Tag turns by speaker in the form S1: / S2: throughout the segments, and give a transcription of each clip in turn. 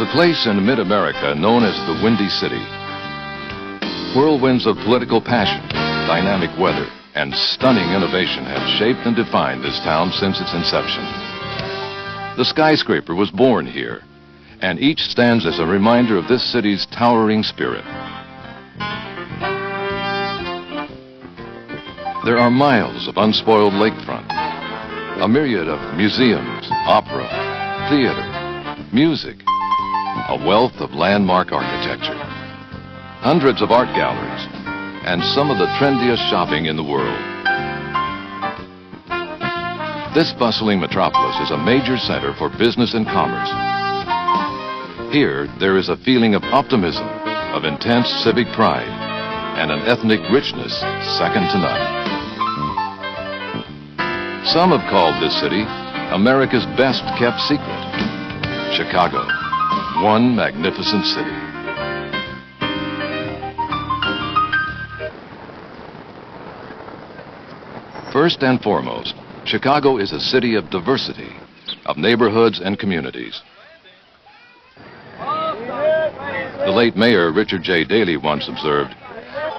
S1: There's a place in mid-America known as the Windy City. Whirlwinds of political passion, dynamic weather, and stunning innovation have shaped and defined this town since its inception. The skyscraper was born here, and each stands as a reminder of this city's towering spirit. There are miles of unspoiled lakefront, a myriad of museums, opera, theater, music, a wealth of landmark architecture, hundreds of art galleries, and some of the trendiest shopping in the world. This bustling metropolis is a major center for business and commerce. Here, there is a feeling of optimism, of intense civic pride, and an ethnic richness second to none. Some have called this city America's best kept secret. Chicago, one magnificent city. First and foremost, Chicago is a city of diversity, of neighborhoods and communities. The late Mayor Richard J. Daley once observed,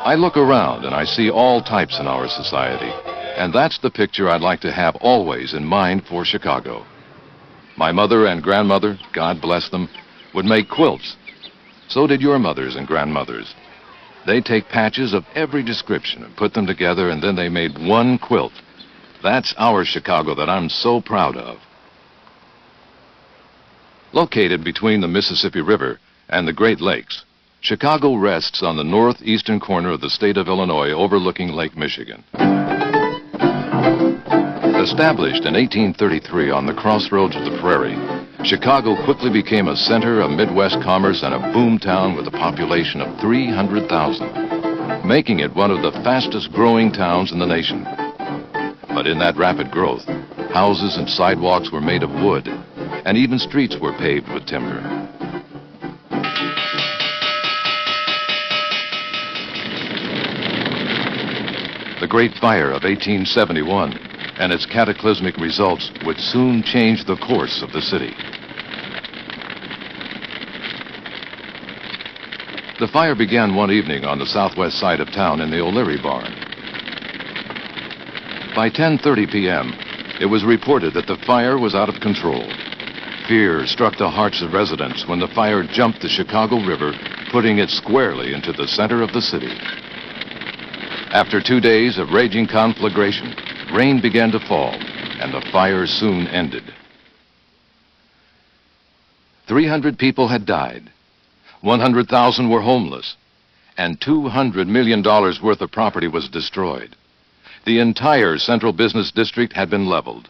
S1: "I look around and I see all types in our society, and that's the picture I'd like to have always in mind for Chicago." My mother and grandmother, God bless them, would make quilts. So did your mothers and grandmothers. They take patches of every description and put them together, and then they made one quilt. That's our Chicago that I'm so proud of. Located between the Mississippi River and the Great Lakes, Chicago rests on the northeastern corner of the state of Illinois overlooking Lake Michigan. Established in 1833 on the crossroads of the prairie, Chicago quickly became a center of Midwest commerce and a boom town with a population of 300,000, making it one of the fastest growing towns in the nation. But in that rapid growth, houses and sidewalks were made of wood, and even streets were paved with timber. The Great Fire of 1871 and its cataclysmic results would soon change the course of the city. The fire began one evening on the southwest side of town in the O'Leary barn. By 10:30 p.m., it was reported that the fire was out of control. Fear struck the hearts of residents when the fire jumped the Chicago River, putting it squarely into the center of the city. After 2 days of raging conflagration, rain began to fall, and the fire soon ended. 300 people had died, 100,000 were homeless, and $200 million worth of property was destroyed. The entire central business district had been leveled.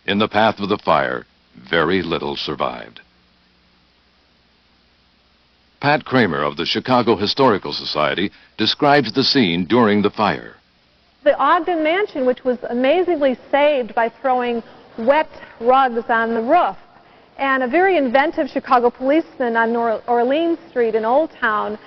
S1: In the path of the fire, very little survived. Pat Kramer of the Chicago Historical Society describes the scene during the fire.
S2: The Ogden Mansion, which was amazingly saved by throwing wet rugs on the roof. And a very inventive Chicago policeman on Orleans Street in Old Town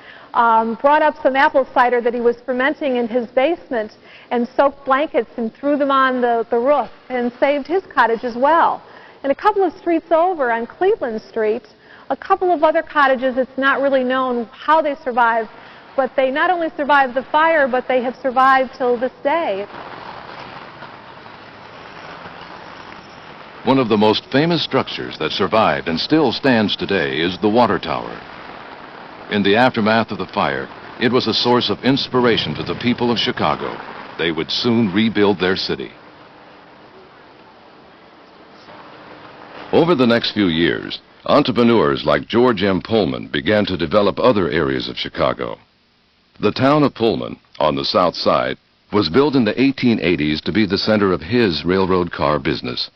S2: brought up some apple cider that he was fermenting in his basement and soaked blankets and threw them on the roof and saved his cottage as well. And a couple of streets over on Cleveland Street, a couple of other cottages, it's not really known how they survived, but they not only survived the fire, but they have survived till this day.
S1: One of the most famous structures that survived and still stands today is the Water Tower. In the aftermath of the fire, it was a source of inspiration to the people of Chicago. They would soon rebuild their city. Over the next few years, entrepreneurs like George M. Pullman began to develop other areas of Chicago. The town of Pullman, on the south side, was built in the 1880s to be the center of his railroad car business.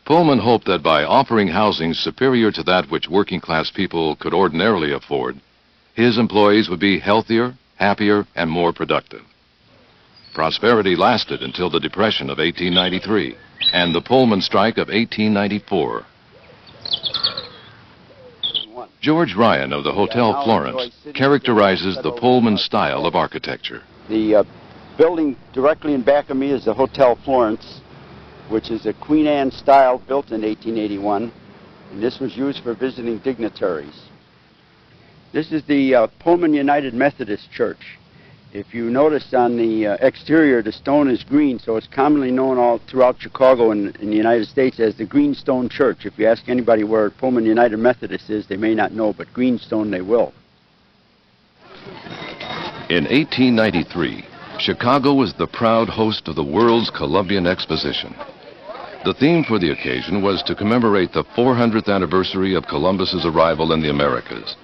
S1: Pullman hoped that by offering housing superior to that which working-class people could ordinarily afford, his employees would be healthier, happier, and more productive. Prosperity lasted until the Depression of 1893 and the Pullman strike of 1894. George Ryan of the Hotel Florence characterizes the Pullman style of architecture.
S3: The building directly in back of me is the Hotel Florence, which is a Queen Anne style built in 1881. and this was used for visiting dignitaries. This is the Pullman United Methodist Church. If you notice on the exterior, the stone is green, so it's commonly known all throughout Chicago and in the United States as the Greenstone Church. If you ask anybody where Pullman United Methodist is, they may not know, but Greenstone they will.
S1: In 1893, Chicago was the proud host of the World's Columbian Exposition. The theme for the occasion was to commemorate the 400th anniversary of Columbus's arrival in the Americas.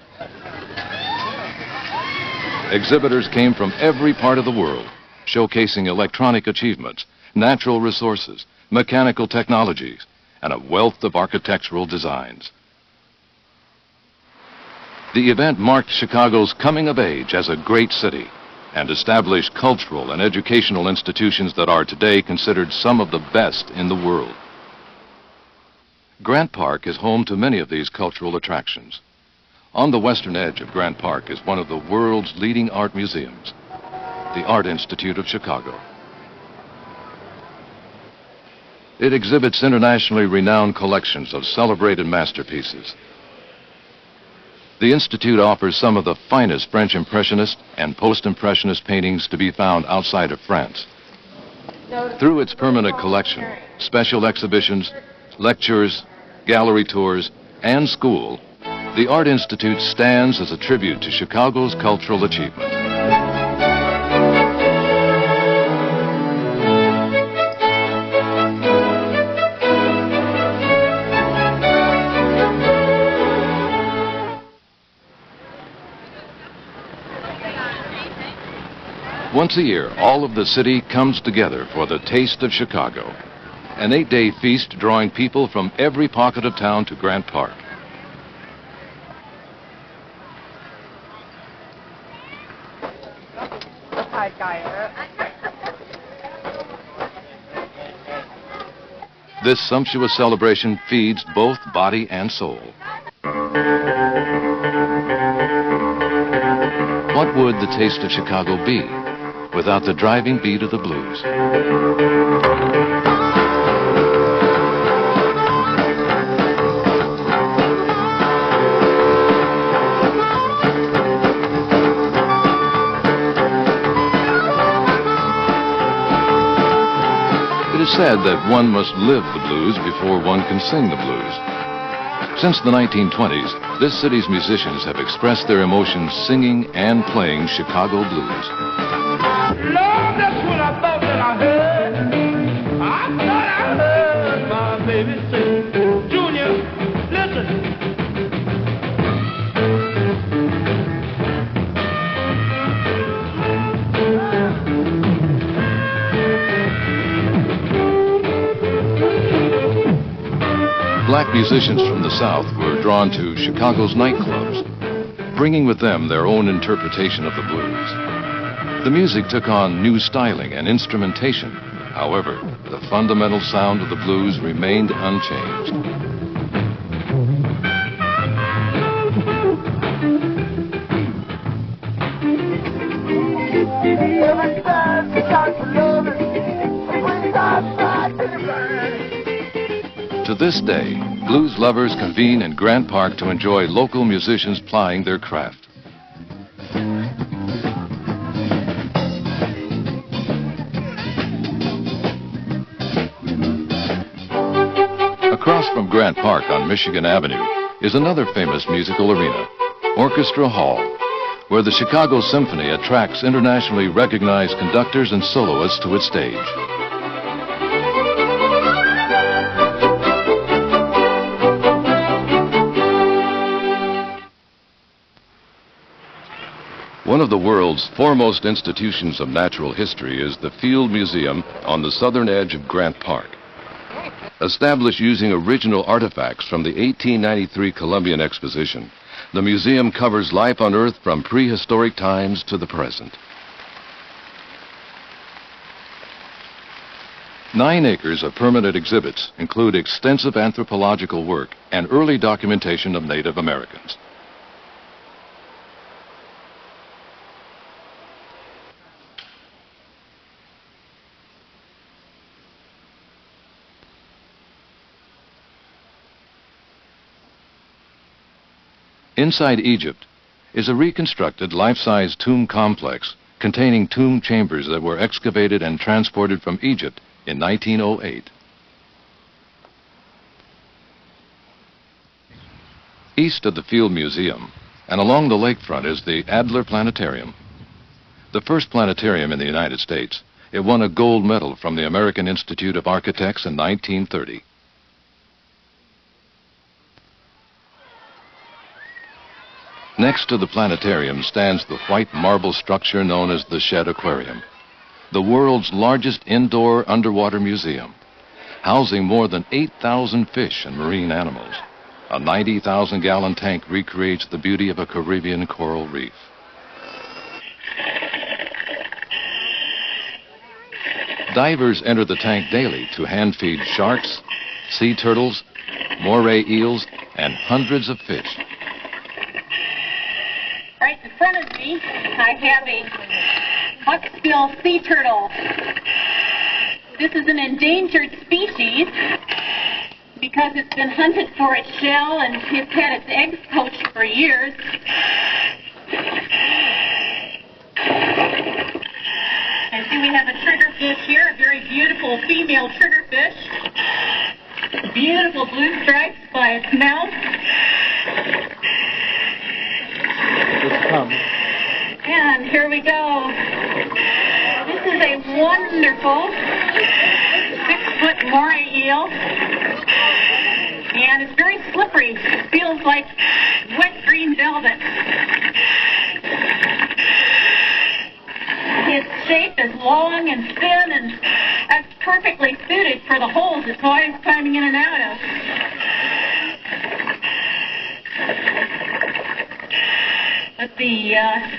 S1: Exhibitors came from every part of the world, showcasing electronic achievements, natural resources, mechanical technologies, and a wealth of architectural designs. The event marked Chicago's coming of age as a great city and established cultural and educational institutions that are today considered some of the best in the world. Grant Park is home to many of these cultural attractions. On the western edge of Grant Park is one of the world's leading art museums, the Art Institute of Chicago. It exhibits internationally renowned collections of celebrated masterpieces. The Institute offers some of the finest French Impressionist and Post-Impressionist paintings to be found outside of France. Through its permanent collection, special exhibitions, lectures, gallery tours, and school, the Art Institute stands as a tribute to Chicago's cultural achievement. Once a year, all of the city comes together for the Taste of Chicago, an 8-day feast drawing people from every pocket of town to Grant Park. This sumptuous celebration feeds both body and soul. What would the Taste of Chicago be without the driving beat of the blues? It is said that one must live the blues before one can sing the blues. Since the 1920s, this city's musicians have expressed their emotions singing and playing Chicago blues.
S4: Lord, that's what I thought that I heard. I thought I heard my baby say, Junior, listen.
S1: Black musicians from the South were drawn to Chicago's nightclubs, bringing with them their own interpretation of the blues. The music took on new styling and instrumentation. However, the fundamental sound of the blues remained unchanged. To this day, blues lovers convene in Grant Park to enjoy local musicians plying their craft. Across from Grant Park on Michigan Avenue is another famous musical arena, Orchestra Hall, where the Chicago Symphony attracts internationally recognized conductors and soloists to its stage. One of the world's foremost institutions of natural history is the Field Museum on the southern edge of Grant Park. Established using original artifacts from the 1893 Columbian Exposition, the museum covers life on Earth from prehistoric times to the present. 9 acres of permanent exhibits include extensive anthropological work and early documentation of Native Americans. Inside Egypt is a reconstructed life-size tomb complex containing tomb chambers that were excavated and transported from Egypt in 1908. East of the Field Museum and along the lakefront is the Adler Planetarium. The first planetarium in the United States. It won a gold medal from the American Institute of Architects in 1930. Next to the planetarium stands the white marble structure known as the Shedd Aquarium, the world's largest indoor underwater museum, housing more than 8,000 fish and marine animals. A 90,000-gallon tank recreates the beauty of a Caribbean coral reef. Divers enter the tank daily to hand-feed sharks, sea turtles, moray eels, and hundreds of fish.
S5: Right in front of me, I have a buckbill sea turtle. This is an endangered species because it's been hunted for its shell and it's had its eggs poached for years. And see, we have a triggerfish here, a very beautiful female triggerfish. Beautiful blue stripes by its mouth. And here we go. This is a wonderful 6-foot moray eel. And it's very slippery. It feels like wet green velvet. Its shape is long and thin, and that's perfectly suited for the holes it's always climbing in and out of. But the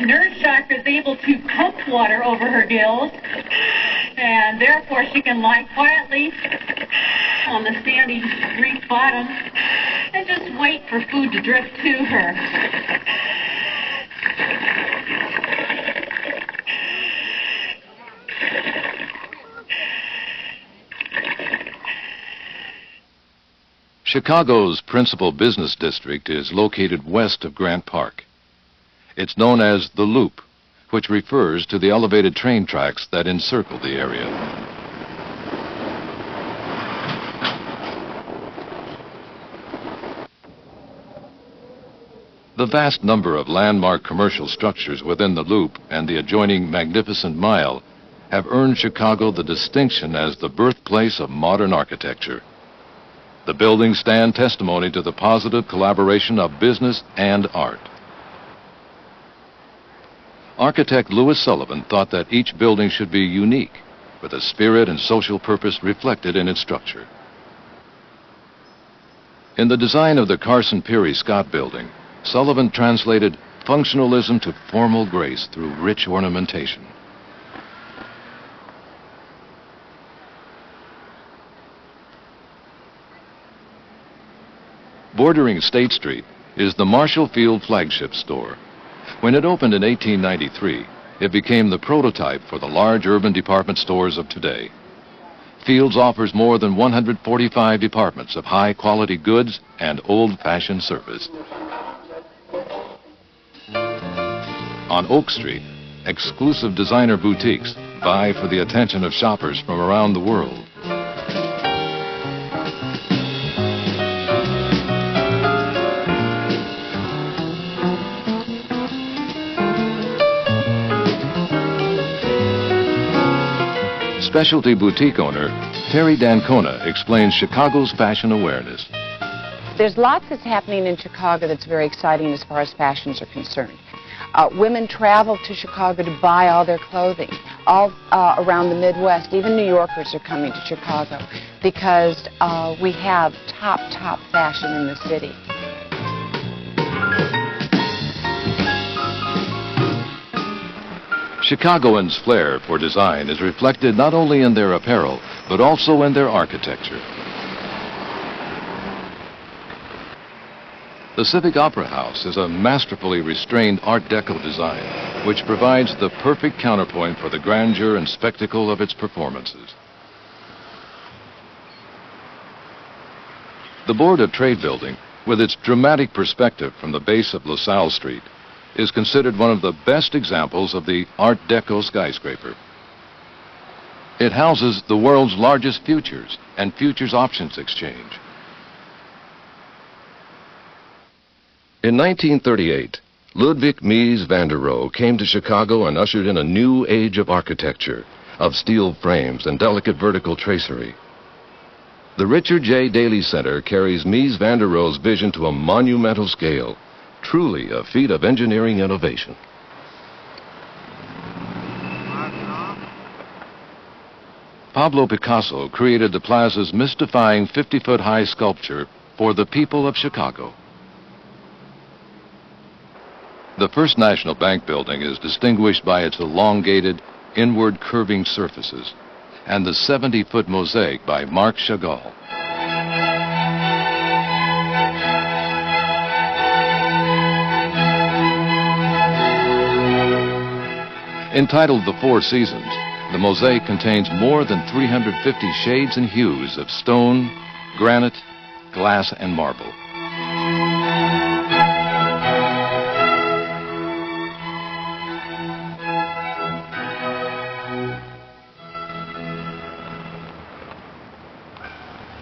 S5: nurse shark is able to pump water over her gills, and therefore she can lie quietly on the sandy reef bottom and just wait for food to drift to her.
S1: Chicago's principal business district is located west of Grant Park. It's known as the Loop, which refers to the elevated train tracks that encircle the area. The vast number of landmark commercial structures within the Loop and the adjoining Magnificent Mile have earned Chicago the distinction as the birthplace of modern architecture. The buildings stand testimony to the positive collaboration of business and art. Architect Louis Sullivan thought that each building should be unique, with a spirit and social purpose reflected in its structure. In the design of the Carson Peary Scott Building, Sullivan translated functionalism to formal grace through rich ornamentation. Bordering State Street is the Marshall Field flagship store. When it opened in 1893, it became the prototype for the large urban department stores of today. Fields offers more than 145 departments of high-quality goods and old-fashioned service. On Oak Street, exclusive designer boutiques vie for the attention of shoppers from around the world. Specialty boutique owner Terry Dancona explains Chicago's fashion awareness.
S6: There's lots that's happening in Chicago that's very exciting as far as fashions are concerned. Women travel to Chicago to buy all their clothing, all around the Midwest. Even New Yorkers are coming to Chicago because we have top fashion in the city.
S1: Chicagoans' flair for design is reflected not only in their apparel, but also in their architecture. The Civic Opera House is a masterfully restrained Art Deco design, which provides the perfect counterpoint for the grandeur and spectacle of its performances. The Board of Trade Building with its dramatic perspective from the base of LaSalle Street, is considered one of the best examples of the Art Deco skyscraper. It houses the world's largest futures and futures options exchange. In 1938, Ludwig Mies van der Rohe came to Chicago and ushered in a new age of architecture, of steel frames and delicate vertical tracery. The Richard J. Daley Center carries Mies van der Rohe's vision to a monumental scale, truly a feat of engineering innovation. Pablo Picasso created the plaza's mystifying 50-foot-high sculpture for the people of Chicago. The First National Bank building is distinguished by its elongated, inward curving surfaces and the 70-foot mosaic by Marc Chagall. Entitled The Four Seasons, the mosaic contains more than 350 shades and hues of stone, granite, glass, and marble.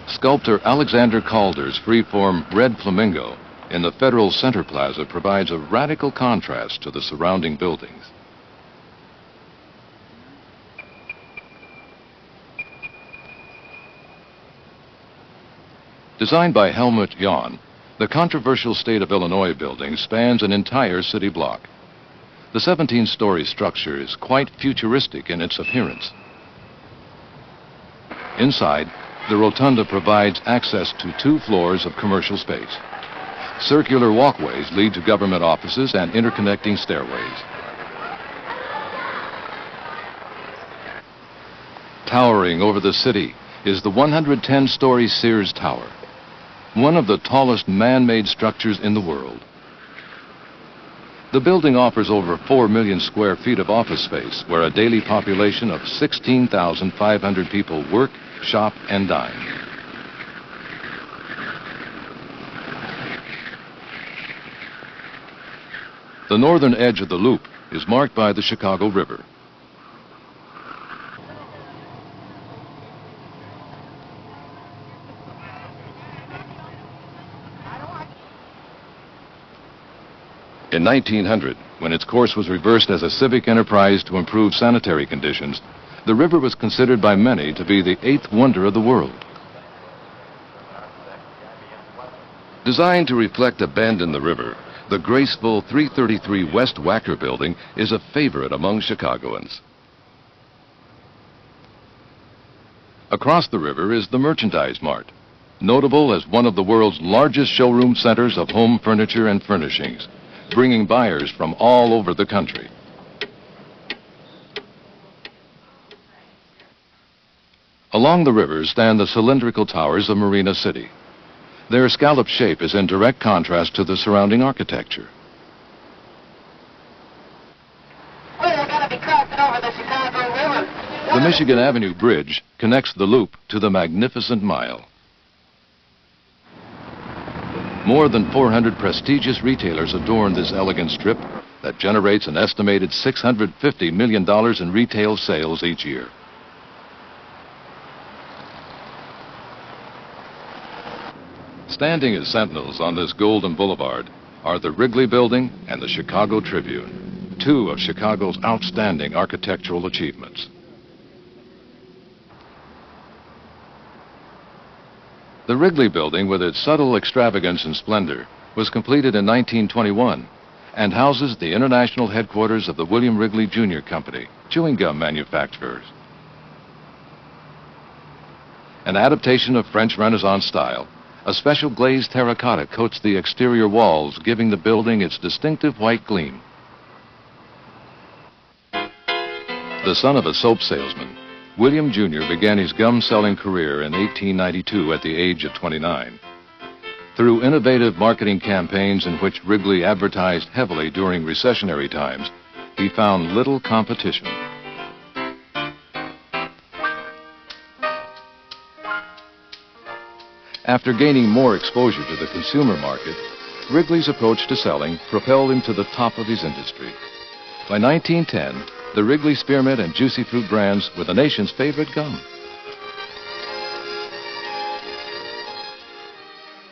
S1: Sculptor Alexander Calder's freeform Red Flamingo in the Federal Center Plaza provides a radical contrast to the surrounding buildings. Designed by Helmut Jahn, the controversial State of Illinois building spans an entire city block. The 17-story structure is quite futuristic in its appearance. Inside, the rotunda provides access to 2 floors of commercial space. Circular walkways lead to government offices and interconnecting stairways. Towering over the city is the 110-story Sears Tower, one of the tallest man-made structures in the world. The building offers over 4 million square feet of office space, where a daily population of 16,500 people work, shop, and dine. The northern edge of the loop is marked by the Chicago River. In 1900, when its course was reversed as a civic enterprise to improve sanitary conditions, the river was considered by many to be the 8th wonder of the world. Designed to reflect a bend in the river, the graceful 333 West Wacker building is a favorite among Chicagoans. Across the river is the Merchandise Mart, notable as one of the world's largest showroom centers of home furniture and furnishings, bringing buyers from all over the country. Along the river stand the cylindrical towers of Marina City. Their scallop shape is in direct contrast to the surrounding architecture.
S7: We're going to be crossing over the Chicago River.
S1: The Michigan Avenue Bridge connects the loop to the Magnificent Mile. More than 400 prestigious retailers adorn this elegant strip that generates an estimated $650 million in retail sales each year. Standing as sentinels on this golden boulevard are the Wrigley Building and the Chicago Tribune, 2 of Chicago's outstanding architectural achievements. The Wrigley Building, with its subtle extravagance and splendor, was completed in 1921 and houses the international headquarters of the William Wrigley Jr. Company, chewing gum manufacturers. An adaptation of French Renaissance style, a special glazed terracotta coats the exterior walls, giving the building its distinctive white gleam. The son of a soap salesman, William Jr. began his gum-selling career in 1892 at the age of 29. Through innovative marketing campaigns in which Wrigley advertised heavily during recessionary times, he found little competition. After gaining more exposure to the consumer market, Wrigley's approach to selling propelled him to the top of his industry. By 1910, the Wrigley Spearmint and Juicy Fruit brands were the nation's favorite gum.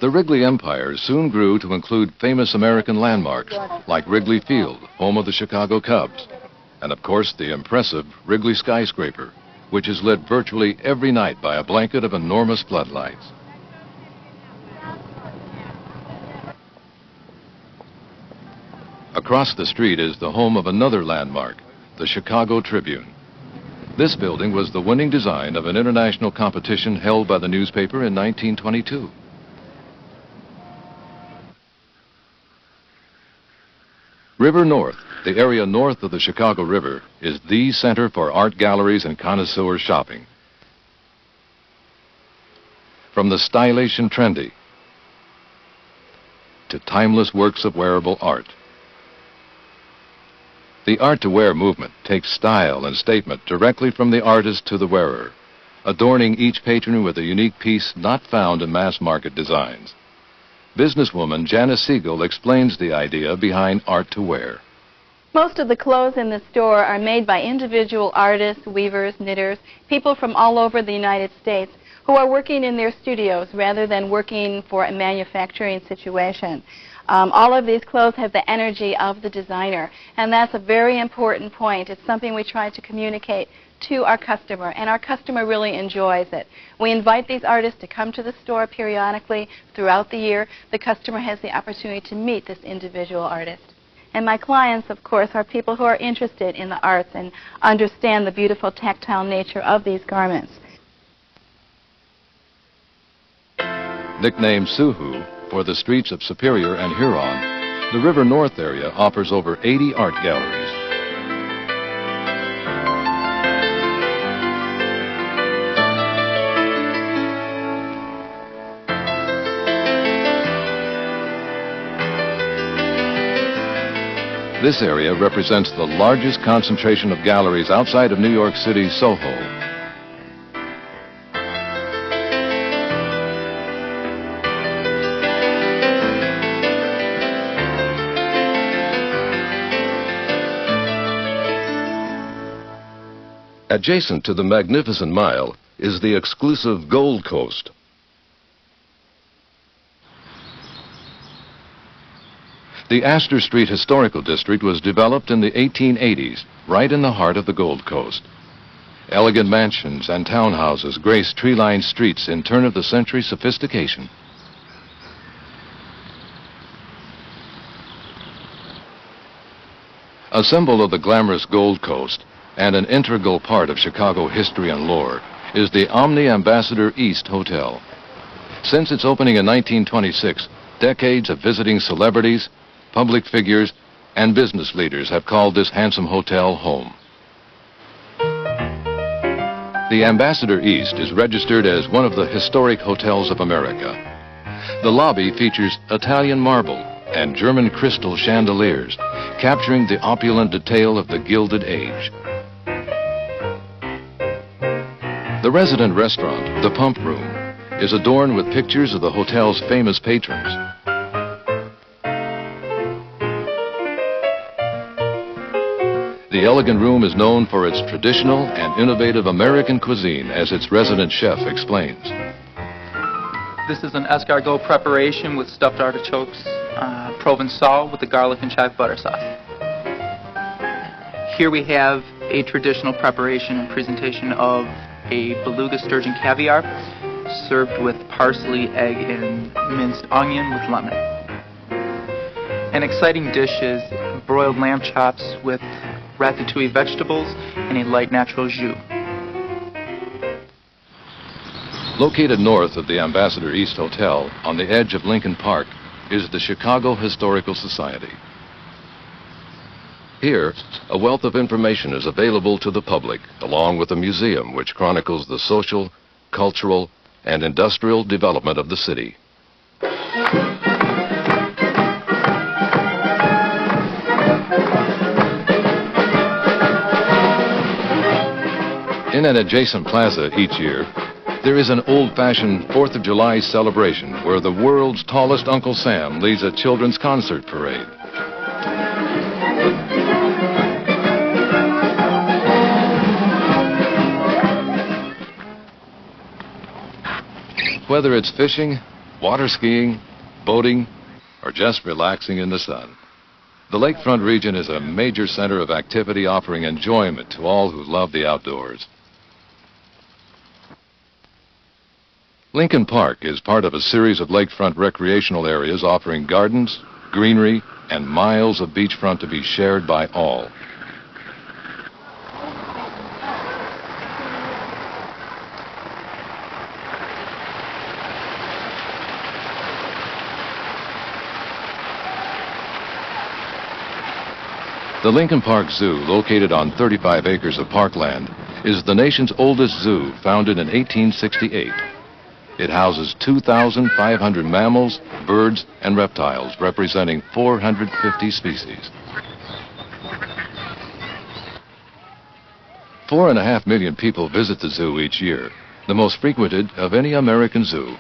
S1: The Wrigley empire soon grew to include famous American landmarks like Wrigley Field, home of the Chicago Cubs, and of course the impressive Wrigley skyscraper, which is lit virtually every night by a blanket of enormous floodlights. Across the street is the home of another landmark, the Chicago Tribune. This building was the winning design of an international competition held by the newspaper in 1922. River North, the area north of the Chicago River, is the center for art galleries and connoisseur shopping. From the stylish and trendy to timeless works of wearable art. The art-to-wear movement takes style and statement directly from the artist to the wearer, adorning each patron with a unique piece not found in mass-market designs. Businesswoman Janice Siegel explains the idea behind art-to-wear.
S8: Most of the clothes in the store are made by individual artists, weavers, knitters, people from all over the United States who are working in their studios rather than working for a manufacturing situation. All of these clothes have the energy of the designer, and that's a very important point. It's something we try to communicate to our customer, and our customer really enjoys it. We invite these artists to come to the store periodically throughout the year. The customer has the opportunity to meet this individual artist. And my clients, of course, are people who are interested in the arts and understand the beautiful tactile nature of these garments.
S1: Nicknamed Suhu for the streets of Superior and Huron, the River North area offers over 80 art galleries. This area represents the largest concentration of galleries outside of New York City's Soho. Adjacent to the Magnificent Mile is the exclusive Gold Coast. The Astor Street Historical District was developed in the 1880s, right in the heart of the Gold Coast. Elegant mansions and townhouses grace tree-lined streets in turn-of-the-century sophistication. A symbol of the glamorous Gold Coast and an integral part of Chicago history and lore is the Omni Ambassador East Hotel. Since its opening in 1926, decades of visiting celebrities, public figures, and business leaders have called this handsome hotel home. The Ambassador East is registered as one of the historic hotels of America. The lobby features Italian marble and German crystal chandeliers, capturing the opulent detail of the Gilded Age. The resident restaurant, the Pump Room, is adorned with pictures of the hotel's famous patrons. The elegant room is known for its traditional and innovative American cuisine, as its resident chef explains.
S9: This is an escargot preparation with stuffed artichokes, Provençal with the garlic and chive butter sauce. Here we have a traditional preparation and presentation of a beluga sturgeon caviar served with parsley, egg, and minced onion with lemon. An exciting dish is broiled lamb chops with ratatouille vegetables and a light natural jus.
S1: Located north of the Ambassador East Hotel, on the edge of Lincoln Park, is the Chicago Historical Society. Here, a wealth of information is available to the public, along with a museum which chronicles the social, cultural, and industrial development of the city. In an adjacent plaza each year, there is an old-fashioned 4th of July celebration where the world's tallest Uncle Sam leads a children's concert parade. Whether it's fishing, water skiing, boating, or just relaxing in the sun, the lakefront region is a major center of activity offering enjoyment to all who love the outdoors. Lincoln Park is part of a series of lakefront recreational areas offering gardens, greenery, and miles of beachfront to be shared by all. The Lincoln Park Zoo, located on 35 acres of parkland, is the nation's oldest zoo, founded in 1868. It houses 2,500 mammals, birds, and reptiles, representing 450 species. 4.5 million people visit the zoo each year, the most frequented of any American zoo.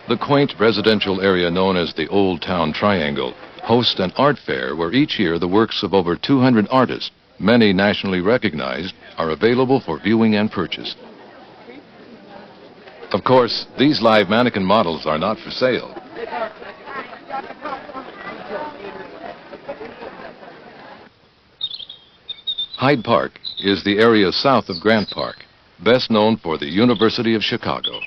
S1: The quaint residential area known as the Old Town Triangle hosts an art fair where each year the works of over 200 artists, many nationally recognized, are available for viewing and purchase. Of course, these live mannequin models are not for sale. Hyde Park is the area south of Grant Park, best known for the University of Chicago.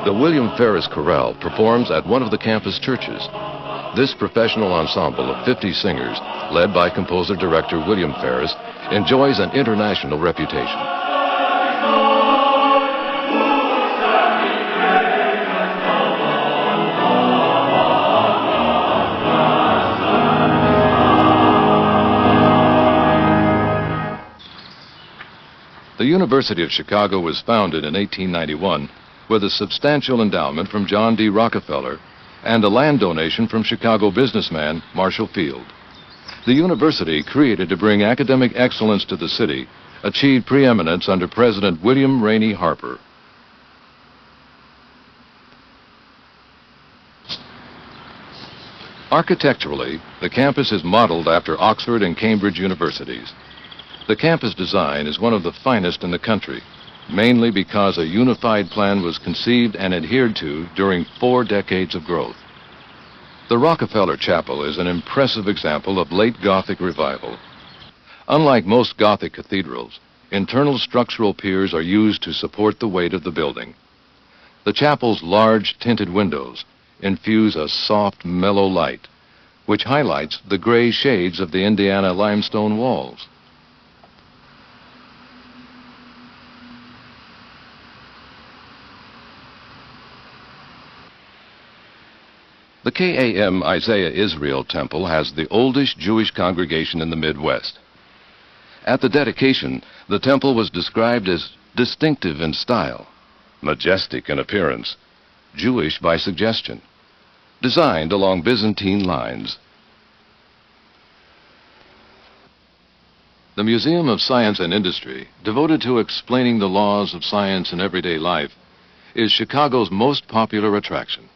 S1: The William Ferris Chorale performs at one of the campus churches. This professional ensemble of 50 singers, led by composer-director William Ferris, enjoys an international reputation. The University of Chicago was founded in 1891 with a substantial endowment from John D. Rockefeller and a land donation from Chicago businessman Marshall Field. The university, created to bring academic excellence to the city, achieved preeminence under President William Rainey Harper. Architecturally, the campus is modeled after Oxford and Cambridge universities. The campus design is one of the finest in the country, mainly because a unified plan was conceived and adhered to during 4 decades of growth. The Rockefeller Chapel is an impressive example of late Gothic revival. Unlike most Gothic cathedrals, internal structural piers are used to support the weight of the building. The chapel's large tinted windows infuse a soft, mellow light, which highlights the gray shades of the Indiana limestone walls. The KAM Isaiah Israel Temple has the oldest Jewish congregation in the Midwest. At the dedication, the temple was described as distinctive in style, majestic in appearance, Jewish by suggestion, designed along Byzantine lines. The Museum of Science and Industry, devoted to explaining the laws of science in everyday life, is Chicago's most popular attraction.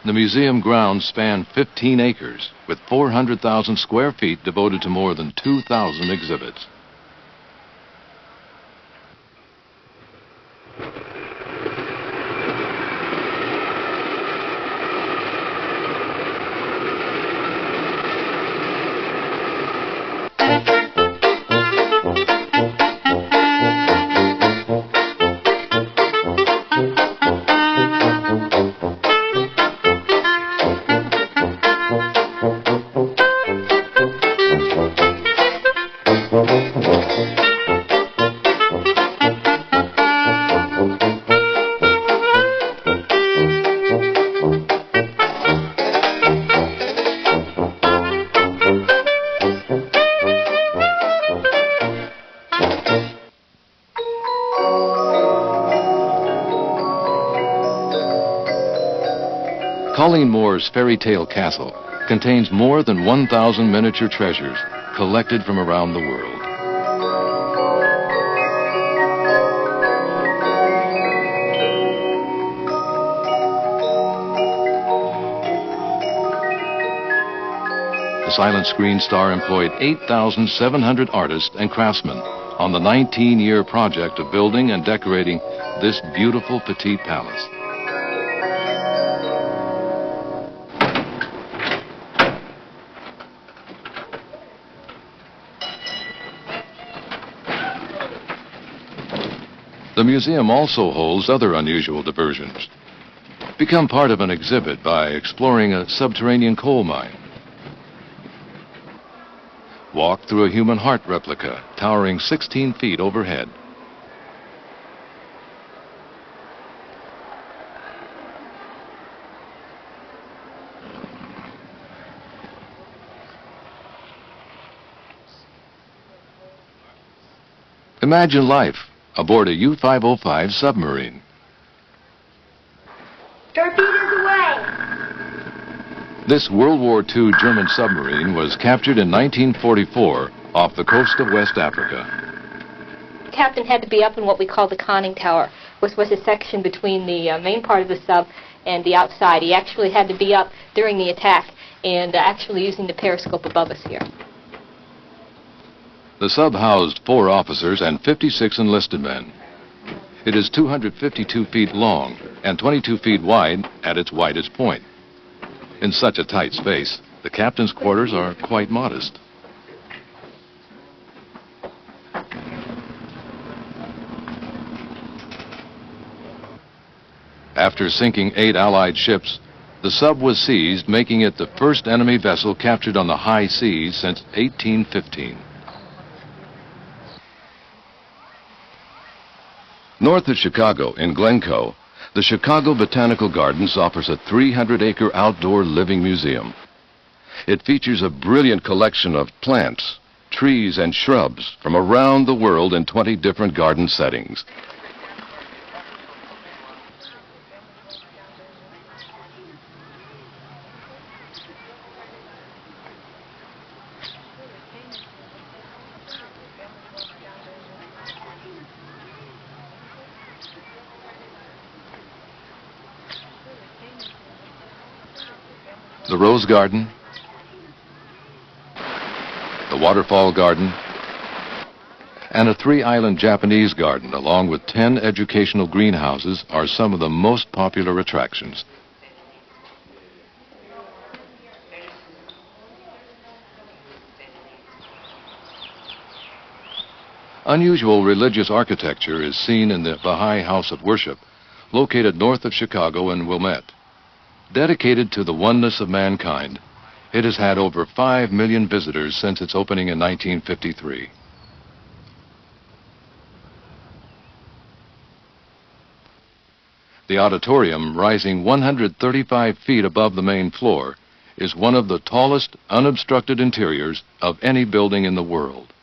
S1: The museum grounds span 15 acres, with 400,000 square feet devoted to more than 2,000 exhibits. Colleen Moore's fairy tale castle contains more than 1,000 miniature treasures collected from around the world. The silent screen star employed 8,700 artists and craftsmen on the 19-year project of building and decorating this beautiful petite palace. The museum also holds other unusual diversions. Become part of an exhibit by exploring a subterranean coal mine. Walk through a human heart replica towering 16 feet overhead. Imagine life aboard a U-505 submarine.
S7: Torpedoes away!
S1: This World War II German submarine was captured in 1944 off the coast of West Africa.
S10: The captain had to be up in what we call the conning tower, which was a section between the main part of the sub and the outside. He actually had to be up during the attack and actually using the periscope above us here.
S1: The sub housed 4 officers and 56 enlisted men. It is 252 feet long and 22 feet wide at its widest point. In such a tight space, the captain's quarters are quite modest. After sinking 8 Allied ships, the sub was seized, making it the first enemy vessel captured on the high seas since 1815. North of Chicago, in Glencoe, the Chicago Botanical Gardens offers a 300-acre outdoor living museum. It features a brilliant collection of plants, trees, and shrubs from around the world in 20 different garden settings. The Rose Garden, the Waterfall Garden, and a 3-island Japanese garden, along with 10 educational greenhouses, are some of the most popular attractions. Unusual religious architecture is seen in the Baha'i House of Worship, located north of Chicago in Wilmette. Dedicated to the oneness of mankind, it has had over 5 million visitors since its opening in 1953. The auditorium, rising 135 feet above the main floor, is one of the tallest unobstructed interiors of any building in the world.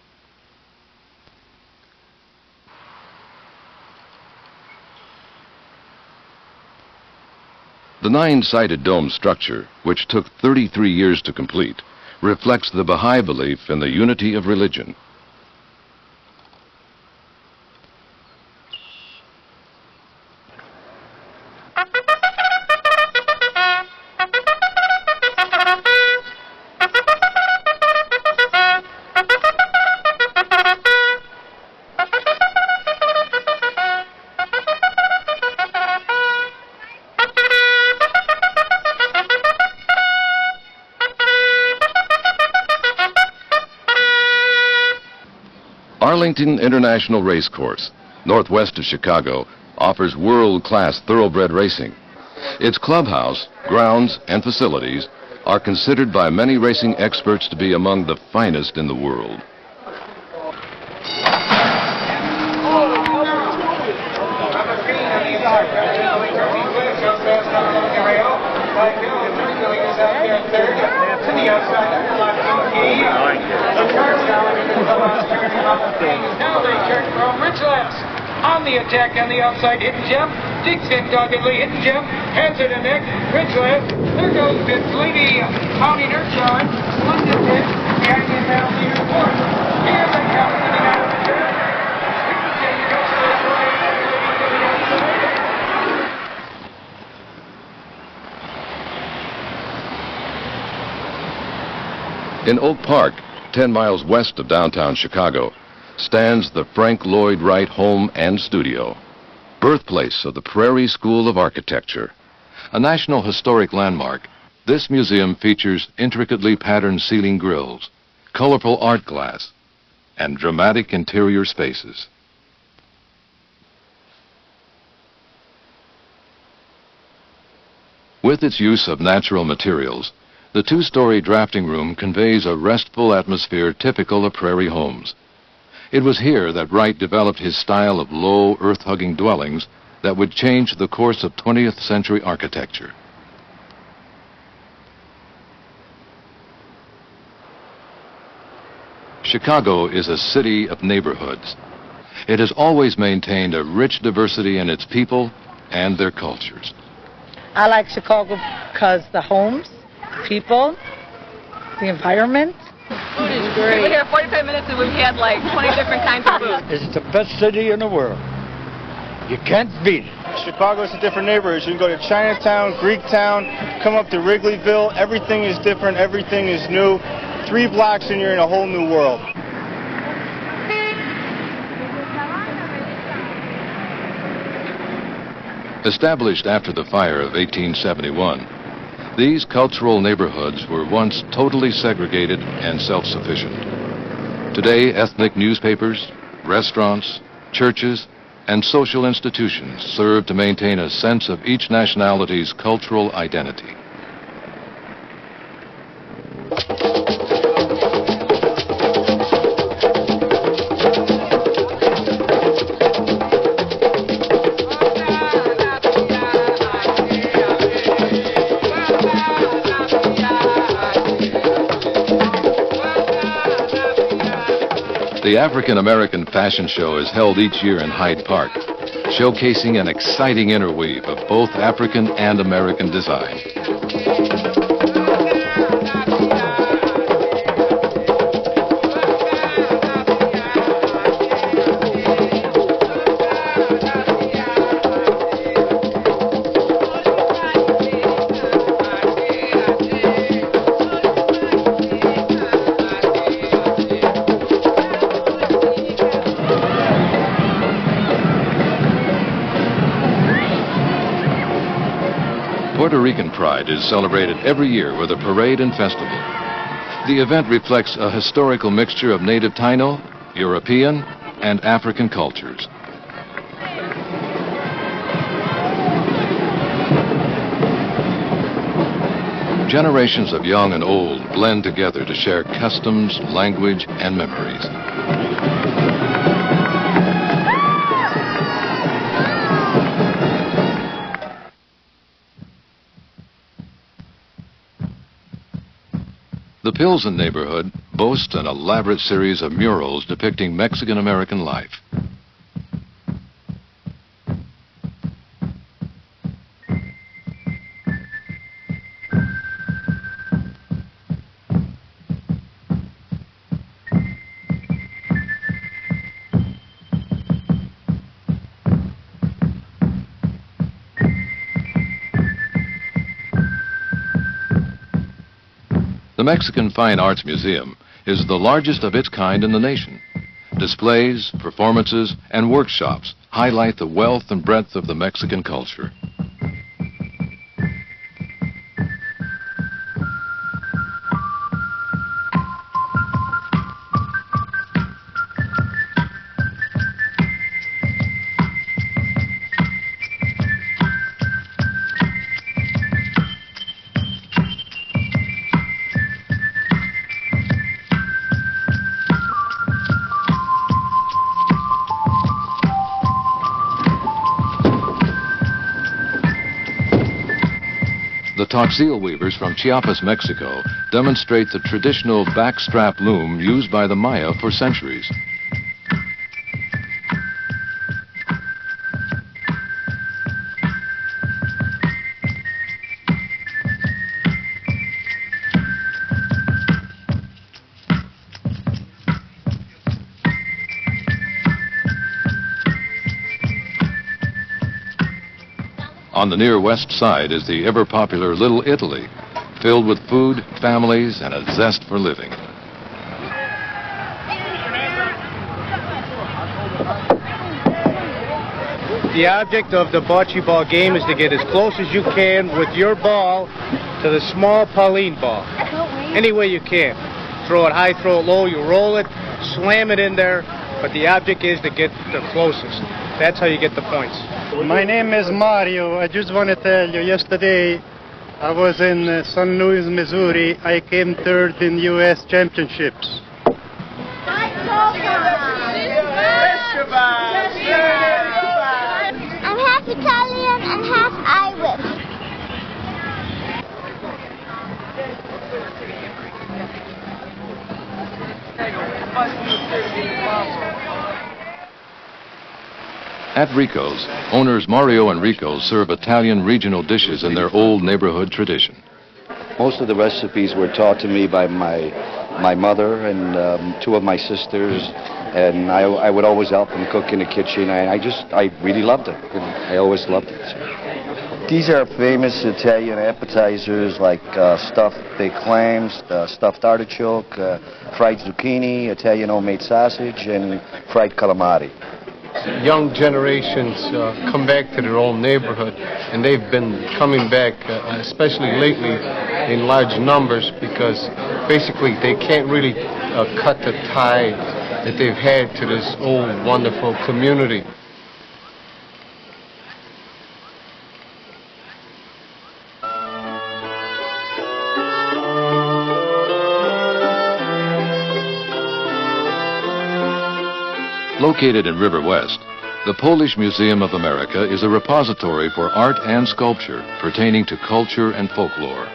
S1: The 9-sided dome structure, which took 33 years to complete, reflects the Baha'i belief in the unity of religion. Arlington International Racecourse, northwest of Chicago, offers world-class thoroughbred racing. Its clubhouse, grounds, and facilities are considered by many racing experts to be among the finest in the world.
S4: Now they turn from Rich lefts. On the attack on the outside, hidden gem. Stick doggedly, hitting Jim, hands to the neck, bridge left. There goes this lady mounting her charge. One is hit, behind his now leader fourth. Here they come coming out of the turn. Richard J. goes to the right,
S1: In Oak Park, 10 miles west of downtown Chicago, stands the Frank Lloyd Wright Home and Studio, birthplace of the Prairie School of Architecture. A National Historic Landmark, this museum features intricately patterned ceiling grills, colorful art glass, and dramatic interior spaces. With its use of natural materials, the two-story drafting room conveys a restful atmosphere typical of prairie homes. It was here that Wright developed his style of low, earth-hugging dwellings that would change the course of 20th century architecture. Chicago is a city of neighborhoods. It has always maintained a rich diversity in its people and their cultures.
S11: I like Chicago because the homes, people, the environment.
S12: Food is great. We were here 45 minutes and we've had like 20 different kinds of food.
S13: It's the best city in the world. You can't beat it.
S14: Chicago's a different neighborhood. You can go to Chinatown, Greektown, come up to Wrigleyville. Everything is different. Everything is new. 3 blocks and you're in a whole new world.
S1: Established after the fire of 1871, these cultural neighborhoods were once totally segregated and self-sufficient. Today, ethnic newspapers, restaurants, churches, and social institutions serve to maintain a sense of each nationality's cultural identity. The African American Fashion Show is held each year in Hyde Park, showcasing an exciting interweave of both African and American design. Puerto Rican Pride is celebrated every year with a parade and festival. The event reflects a historical mixture of native Taino, European, and African cultures. Generations of young and old blend together to share customs, language, and memories. The Pilsen neighborhood boasts an elaborate series of murals depicting Mexican-American life. The Mexican Fine Arts Museum is the largest of its kind in the nation. Displays, performances, and workshops highlight the wealth and breadth of the Mexican culture. The Toxil weavers from Chiapas, Mexico, demonstrate the traditional backstrap loom used by the Maya for centuries. On the near west side is the ever-popular Little Italy, filled with food, families, and a zest for living.
S13: The object of the bocce ball game is to get as close as you can with your ball to the small Pauline ball. Any way you can. Throw it high, throw it low, you roll it, slam it in there, but the object is to get the closest. That's how you get the points.
S15: My name is Mario. I just want to tell you, yesterday I was in St. Louis, Missouri. I came third in U.S. championships.
S7: I'm half Italian and half Irish.
S1: At Rico's, owners Mario and Rico serve Italian regional dishes in their old neighborhood tradition.
S16: Most of the recipes were taught to me by my mother and two of my sisters, and I would always help them cook in the kitchen. I really loved it. I always loved it. These are famous Italian appetizers like stuffed baked clams, stuffed artichoke, fried zucchini, Italian homemade sausage, and fried calamari.
S17: Young generations come back to their own neighborhood, and they've been coming back, especially lately, in large numbers, because basically they can't really cut the tie that they've had to this old, wonderful community.
S1: Located in River West, the Polish Museum of America is a repository for art and sculpture pertaining to culture and folklore.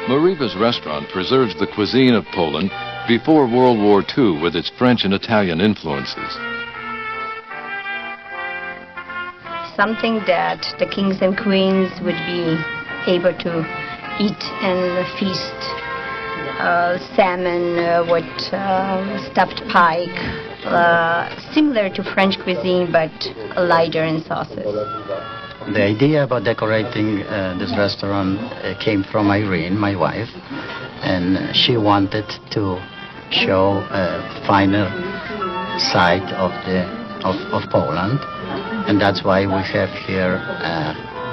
S1: Mariva's restaurant preserves the cuisine of Poland before World War II with its French and Italian influences.
S18: Something that the kings and queens would be able to eat and feast. Salmon with stuffed pike, similar to French cuisine but lighter in sauces.
S19: The idea about decorating this restaurant came from Irene, my wife, and she wanted to show a finer side of Poland, and that's why we have here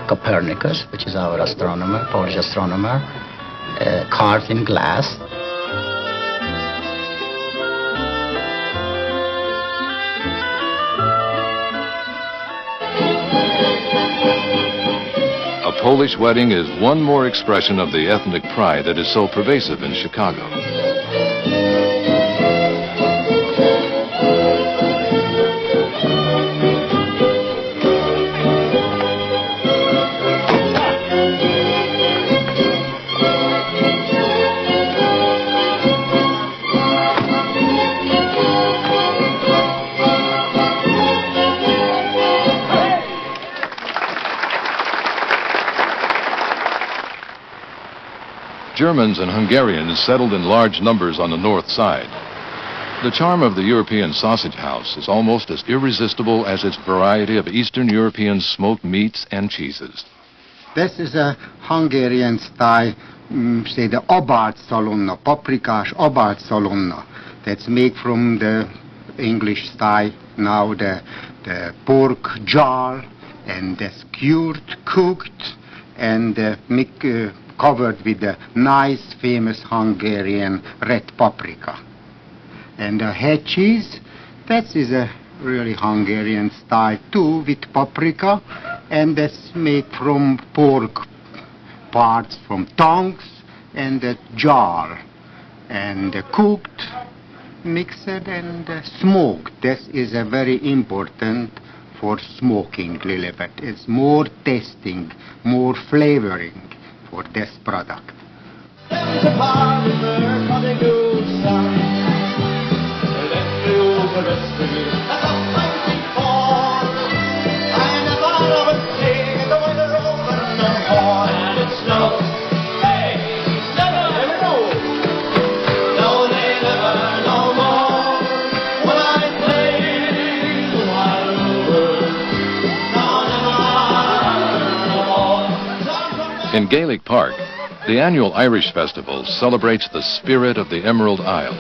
S19: Copernicus, which is our astronomer, Polish astronomer, carved in glass.
S1: A Polish wedding is one more expression of the ethnic pride that is so pervasive in Chicago. Germans and Hungarians settled in large numbers on the north side. The charm of the European sausage house is almost as irresistible as its variety of Eastern European smoked meats and cheeses.
S20: This is a Hungarian style, say the abartszalonna, paprikás abartszalonna. That's made from the English style now, the pork jar, and that's cured, cooked, and covered with a nice, famous Hungarian red paprika. And the head cheese, that is a really Hungarian style too, with paprika, and that's made from pork parts, from tongues, and the jar, and cooked, mixed, and smoked. This is a very important for smoking Lilibet. It's more tasting, more flavoring for this product.
S1: In Gaelic Park, the annual Irish Festival celebrates the spirit of the Emerald Isle.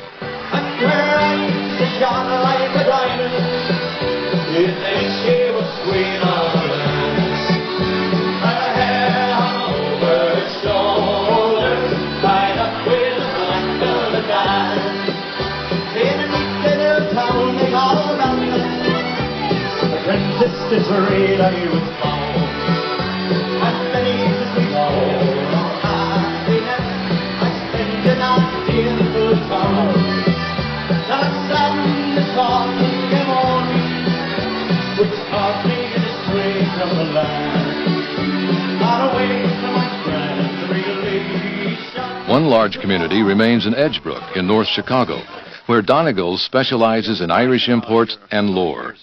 S1: One large community remains in Edgebrook in North Chicago, where Donegal's specializes in Irish imports and lore.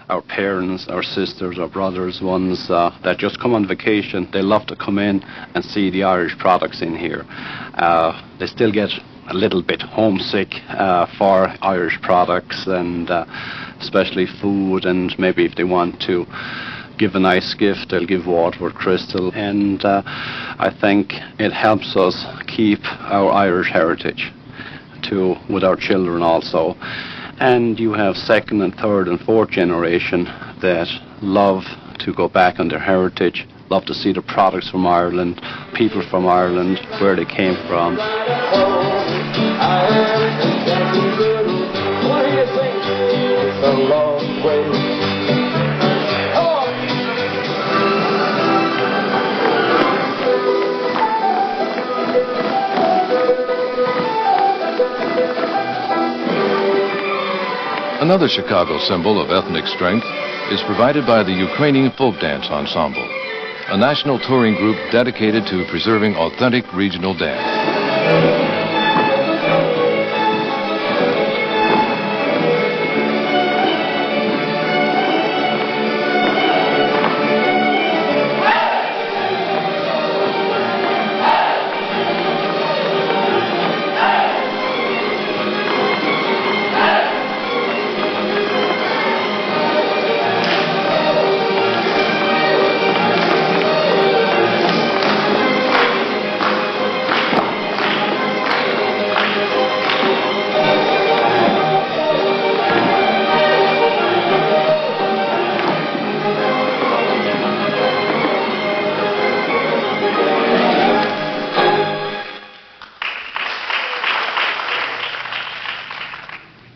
S21: Our parents, our sisters, our brothers, ones that just come on vacation, they love to come in and see the Irish products in here. They still get a little bit homesick for Irish products, and especially food, and maybe if they want to give a nice gift, they'll give Waterford Crystal, and I think it helps us keep our Irish heritage with our children also. And you have second and third and fourth generation that love to go back on their heritage, love to see the products from Ireland, people from Ireland, where they came from.
S1: Another Chicago symbol of ethnic strength is provided by the Ukrainian Folk Dance Ensemble, a national touring group dedicated to preserving authentic regional dance.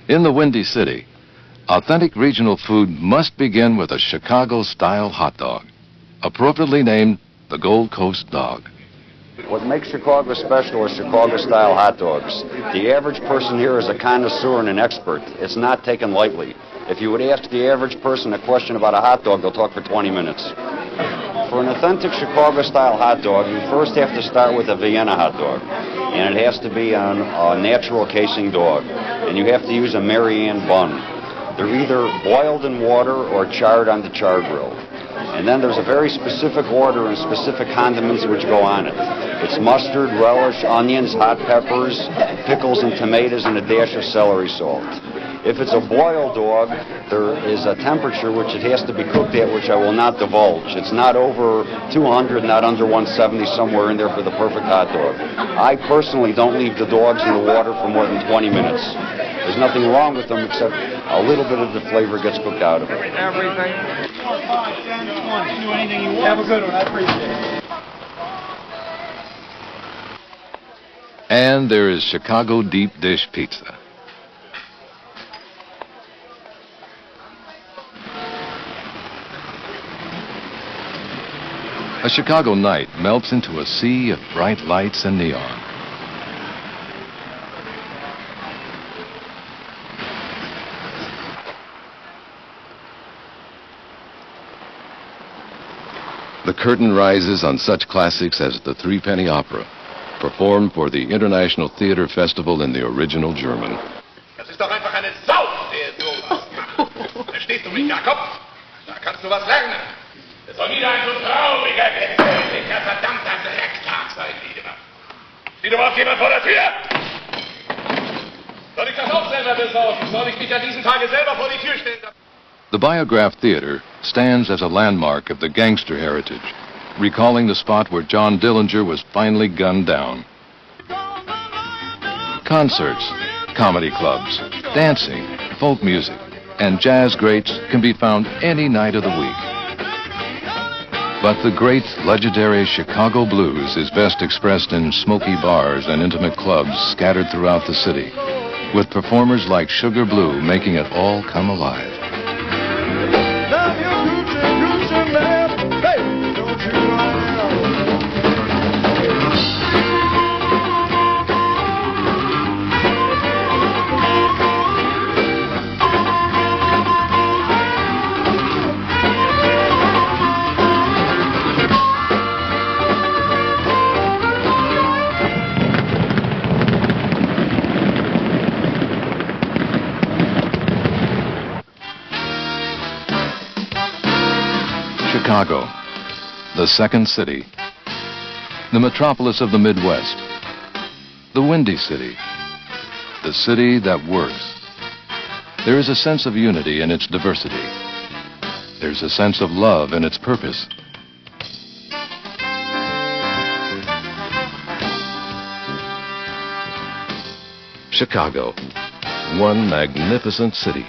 S1: In the Windy City, authentic regional food must begin with a Chicago-style hot dog, appropriately named the Gold Coast Dog.
S16: What makes Chicago special is Chicago-style hot dogs. The average person here is a connoisseur and an expert. It's not taken lightly. If you would ask the average person a question about a hot dog, they'll talk for 20 minutes. For an authentic Chicago-style hot dog, you first have to start with a Vienna hot dog. And it has to be on a natural casing dog. And you have to use a Marianne bun. They're either boiled in water or charred on the char grill. And then there's a very specific order and specific condiments which go on it. It's mustard, relish, onions, hot peppers, pickles and tomatoes, and a dash of celery salt. If it's a boiled dog, there is a temperature which it has to be cooked at, which I will not divulge. It's not over 200, not under 170, somewhere in there for the perfect hot dog. I personally don't leave the dogs in the water for more than 20 minutes. There's nothing wrong with them except a little bit of the flavor gets cooked out of it.
S4: Everything. 4, 5, 10, 20. Do anything you want. Have a good one. I appreciate it.
S1: And there is Chicago deep dish pizza. A Chicago night melts into a sea of bright lights and neon. The curtain rises on such classics as the Threepenny Opera, performed for the International Theater Festival in the original German.
S2: Das ist doch einfach eine Sau, der sowas. Verstehst du mich, Jakob? Da kannst du was lernen. Es soll wieder ein so trauriger, gefährlicher, verdammter Drecktag sein, Lieber. Steht überhaupt jemand vor der Tür? Soll ich das auch selber besorgen? Soll ich mich an diesem Tage selber vor die Tür stellen?
S1: The Biograph Theater stands as a landmark of the gangster heritage, recalling the spot where John Dillinger was finally gunned down. Concerts, comedy clubs, dancing, folk music, and jazz greats can be found any night of the week. But the great, legendary Chicago blues is best expressed in smoky bars and intimate clubs scattered throughout the city, with performers like Sugar Blue making it all come alive. Chicago, the second city, the metropolis of the Midwest, the Windy City, the city that works. There is a sense of unity in its diversity. There's a sense of love in its purpose. Chicago, one magnificent city.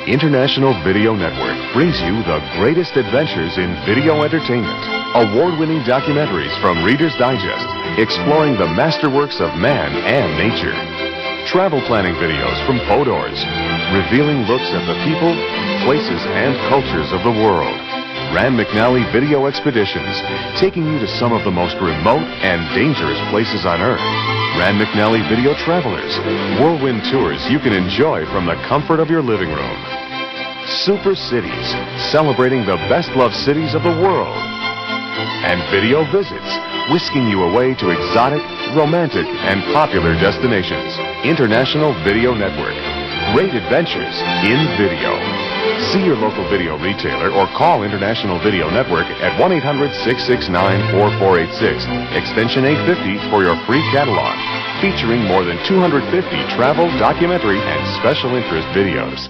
S22: International Video Network brings you the greatest adventures in video entertainment. Award-winning documentaries from Reader's Digest, exploring the masterworks of man and nature. Travel planning videos from Podors, revealing looks at the people, places, and cultures of the world. Rand McNally Video Expeditions, taking you to some of the most remote and dangerous places on Earth. Rand McNally Video Travelers, whirlwind tours you can enjoy from the comfort of your living room. Super Cities, celebrating the best-loved cities of the world. And Video Visits, whisking you away to exotic, romantic, and popular destinations. International Video Network. Great adventures in video. See your local video retailer or call International Video Network at 1-800-669-4486, extension 850 for your free catalog, featuring more than 250 travel, documentary, and special interest videos.